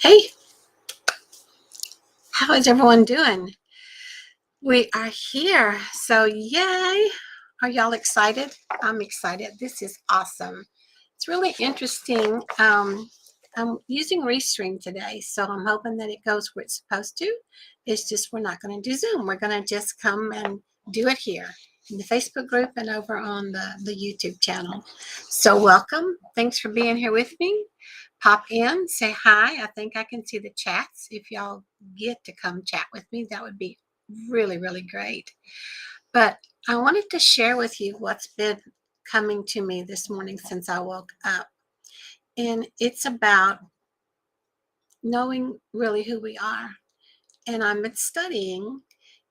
Hey, how is everyone doing? We are here. So, yay. Are y'all excited? I'm excited. This is awesome. It's really interesting. I'm using Restream today, so I'm hoping that it goes where it's supposed to. It's just we're not going to do Zoom. We're going to just come and do it here in the Facebook group and over on the YouTube channel. So, welcome. Thanks for being here with me. Pop in, say hi. I think I can see the chats. If y'all get to come chat with me, that would be really, really great. But I wanted to share with you what's been coming to me this morning since I woke up. And it's about knowing really who we are. And I've been studying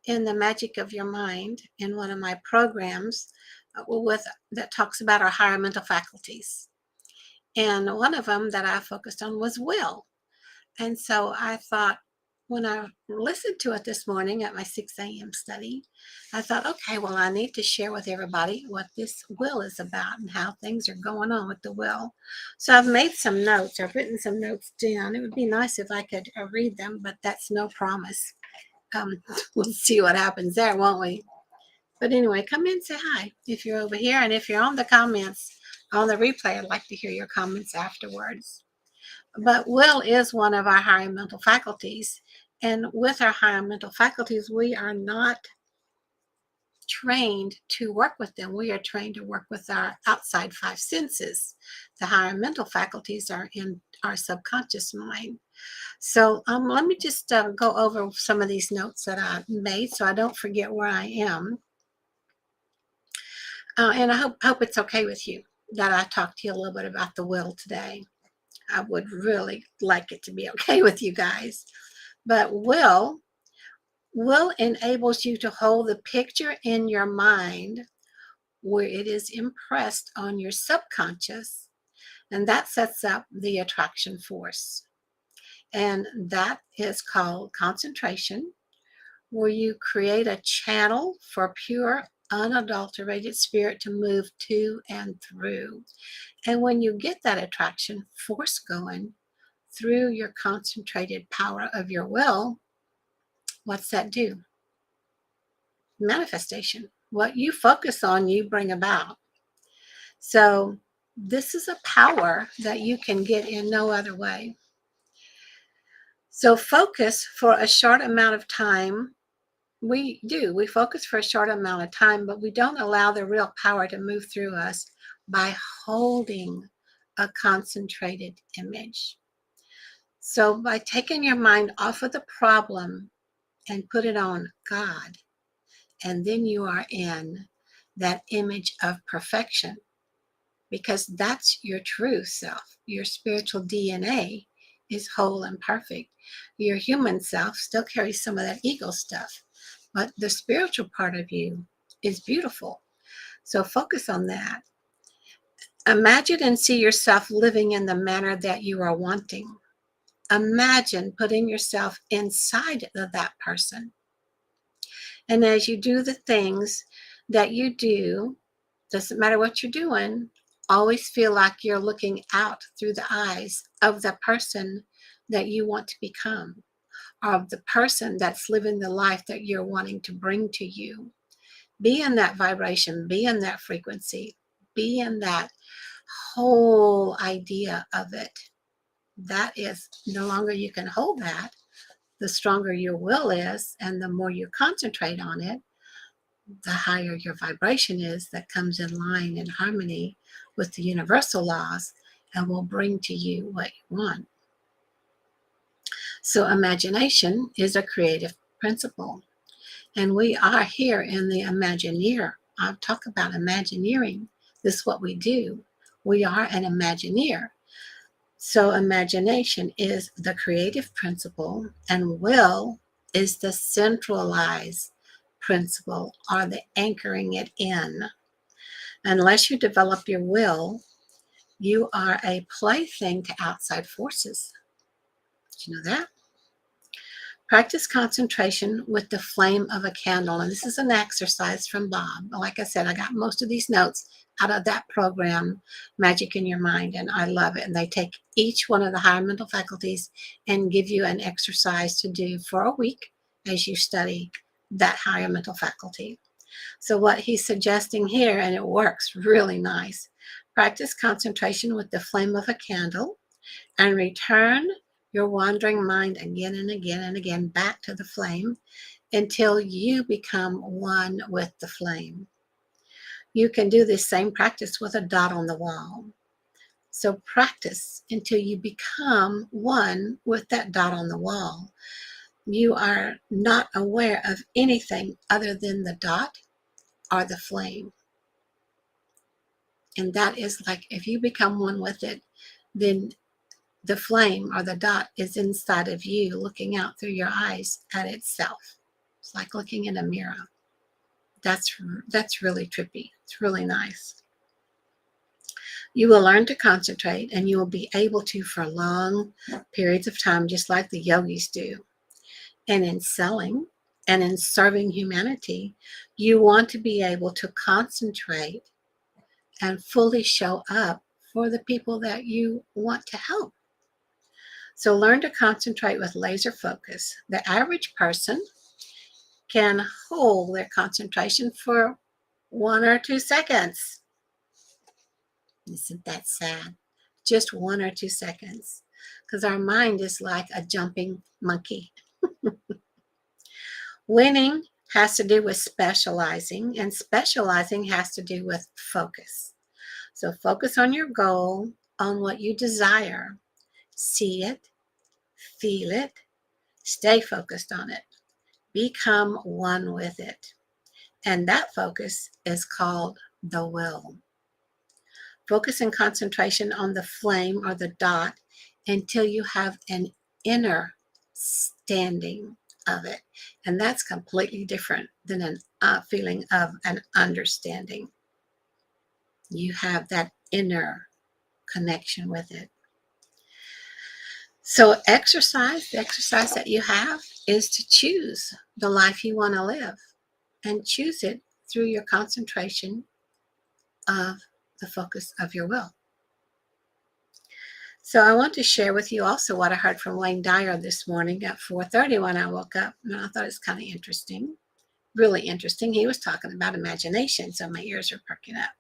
in the Magic of Your Mind in one of my programs that talks about our higher mental faculties. And one of them that I focused on was will. And so I thought, when I listened to it this morning at my 6 a.m. study, I thought, okay, well, I need to share with everybody what this will is about and how things are going on with the will. So I've made some notes. I've written some notes down. It would be nice if I could read them, but that's no promise. We'll see what happens there, won't we? But anyway, come in, say hi if you're over here. And if you're on the comments, on the replay, I'd like to hear your comments afterwards. But will is one of our higher mental faculties. And with our higher mental faculties, we are not trained to work with them. We are trained to work with our outside five senses. The higher mental faculties are in our subconscious mind. So let me just go over some of these notes that I made so I don't forget where I am. And I hope it's okay with you that I talk to you a little bit about the will today. I would really like it to be okay with you guys. But will enables you to hold the picture in your mind where it is impressed on your subconscious, and that sets up the attraction force. And that is called concentration, where you create a channel for pure, unadulterated spirit to move to and through. And when you get that attraction force going through your concentrated power of your will, what's that do? Manifestation. What you focus on, you bring about. So this is a power that you can get in no other way. So focus for a short amount of time. We focus for a short amount of time, but we don't allow the real power to move through us by holding a concentrated image. So by taking your mind off of the problem and put it on God, and then you are in that image of perfection, because that's your true self. Your spiritual DNA is whole and perfect. Your human self still carries some of that ego stuff, but the spiritual part of you is beautiful. So focus on that. Imagine and see yourself living in the manner that you are wanting. Imagine putting yourself inside of that person. And as you do the things that you do, doesn't matter what you're doing, always feel like you're looking out through the eyes of the person that you want to become, or of the person that's living the life that you're wanting to bring to you. Be in that vibration, be in that frequency, be in that whole idea of it. That is, no longer you can hold that, the stronger your will is, and the more you concentrate on it, the higher your vibration is, that comes in line in harmony with the universal laws and will bring to you what you want. So imagination is a creative principle. And we are here in the Imagineer. I'll talk about Imagineering. This is what we do. We are an Imagineer. So imagination is the creative principle, and will is the centralized principle, or the anchoring it in. Unless you develop your will, you are a plaything to outside forces. Did you know that? Practice concentration with the flame of a candle. And this is an exercise from Bob. Like I said, I got most of these notes out of that program, Magic in Your Mind, and I love it. And they take each one of the higher mental faculties and give you an exercise to do for a week as you study that higher mental faculty. So what he's suggesting here, and it works really nice, practice concentration with the flame of a candle and return your wandering mind again and again and again back to the flame until you become one with the flame. You can do this same practice with a dot on the wall. So practice until you become one with that dot on the wall. You are not aware of anything other than the dot or the flame. And that is like, if you become one with it, then the flame or the dot is inside of you, looking out through your eyes at itself. It's like looking in a mirror. That's really trippy. It's really nice. You will learn to concentrate, and you will be able to for long periods of time, just like the yogis do. And in selling and in serving humanity, you want to be able to concentrate and fully show up for the people that you want to help. So learn to concentrate with laser focus. The average person can hold their concentration for 1 or 2 seconds. Isn't that sad? Just 1 or 2 seconds. Because our mind is like a jumping monkey. Winning has to do with specializing, and specializing has to do with focus. So focus on your goal, on what you desire. See it, feel it, stay focused on it. Become one with it. And that focus is called the will. Focus and concentration on the flame or the dot until you have an inner standing of it. And that's completely different than a feeling of an understanding. You have that inner connection with it. So the exercise that you have is to choose the life you want to live, and choose it through your concentration of the focus of your will. So I want to share with you also what I heard from Wayne Dyer this morning at 4:30 when I woke up, and I thought it's kind of interesting, really interesting. He was talking about imagination, so my ears are perking up.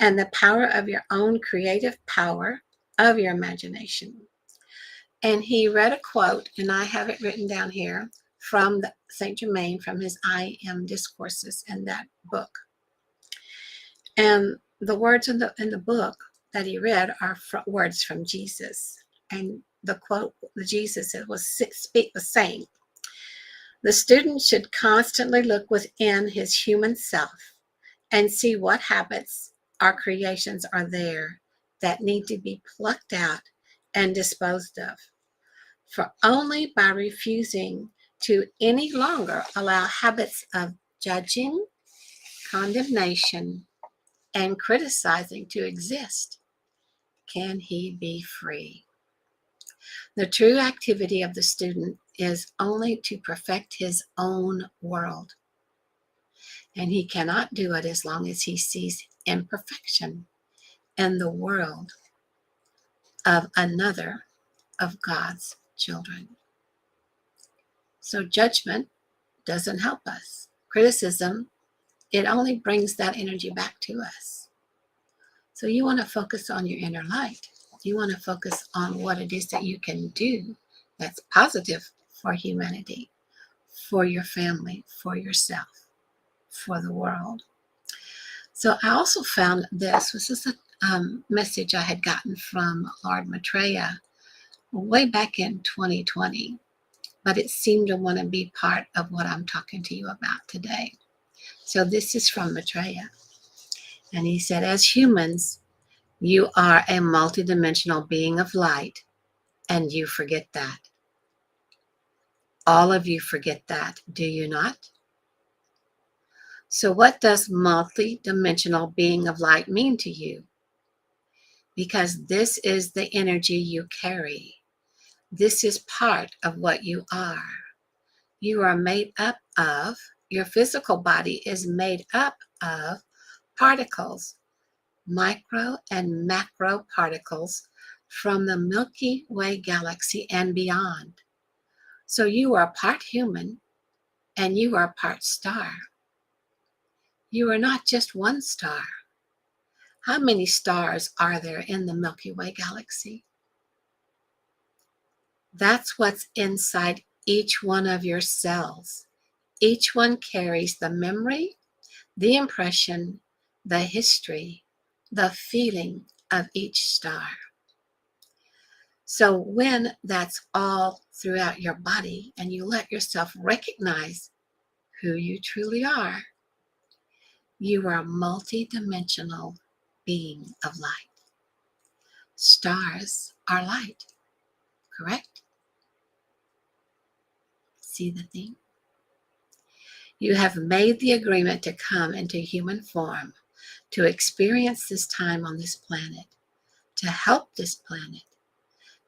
And the power of your own creative power of your imagination. And he read a quote, and I have it written down here, from Saint Germain, from his I Am Discourses in that book. And the words in the book that he read are words from Jesus. And the quote that Jesus was saying, the student should constantly look within his human self and see what habits or creations are there that need to be plucked out and disposed of. For only by refusing to any longer allow habits of judging, condemnation, and criticizing to exist can he be free. The true activity of the student is only to perfect his own world, and he cannot do it as long as he sees imperfection in the world of another of God's children. So judgment doesn't help us. Criticism, it only brings that energy back to us. So you want to focus on your inner light. You want to focus on what it is that you can do that's positive for humanity, for your family, for yourself, for the world. So I also found this was a message I had gotten from Lord Maitreya way back in 2020, but it seemed to want to be part of what I'm talking to you about today. So this is from Maitreya. And he said, as humans, you are a multidimensional being of light, and you forget that. All of you forget that, do you not? So what does multidimensional being of light mean to you? Because this is the energy you carry. This is part of what you are. You are made up of, your physical body is made up of particles, micro and macro particles from the Milky Way galaxy and beyond. So you are part human and you are part star. You are not just one star. How many stars are there in the Milky Way galaxy? That's what's inside each one of your cells. Each one carries the memory, the impression, the history, the feeling of each star. So when that's all throughout your body and you let yourself recognize who you truly are, you are a multi-dimensional being of light. Stars are light, correct? See the thing? You have made the agreement to come into human form, to experience this time on this planet, to help this planet,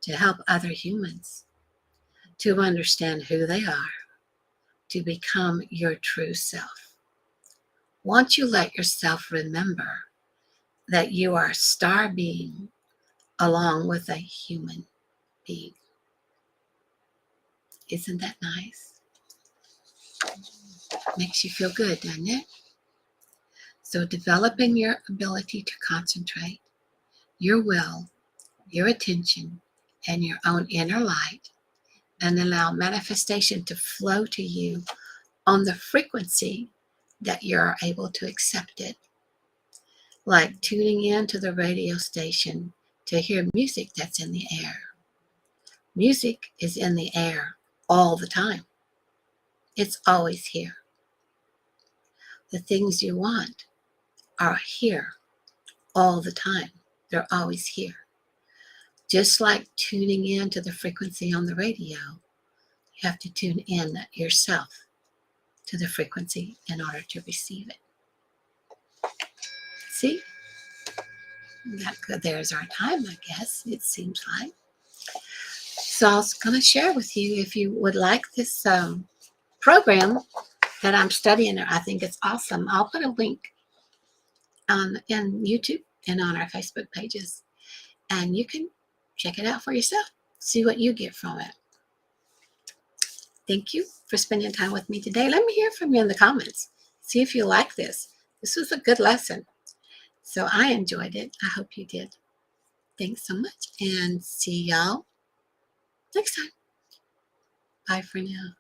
to help other humans, to understand who they are, to become your true self. Once you let yourself remember that you are a star being along with a human being. Isn't that nice? Makes you feel good, doesn't it? So developing your ability to concentrate, your will, your attention, and your own inner light, and allow manifestation to flow to you on the frequency that you're able to accept it. Like tuning in to the radio station to hear music that's in the air. Music is in the air all the time. It's always here. The things you want are here all the time. They're always here. Just like tuning in to the frequency on the radio, you have to tune in yourself to the frequency in order to receive it. See? There's our time, I guess, it seems like. So I was going to share with you, if you would like this program that I'm studying. I think it's awesome. I'll put a link in YouTube and on our Facebook pages, and you can check it out for yourself. See what you get from it. Thank you for spending time with me today. Let me hear from you in the comments. See if you like this. This was a good lesson. So I enjoyed it. I hope you did. Thanks so much, and see y'all next time. Bye for now.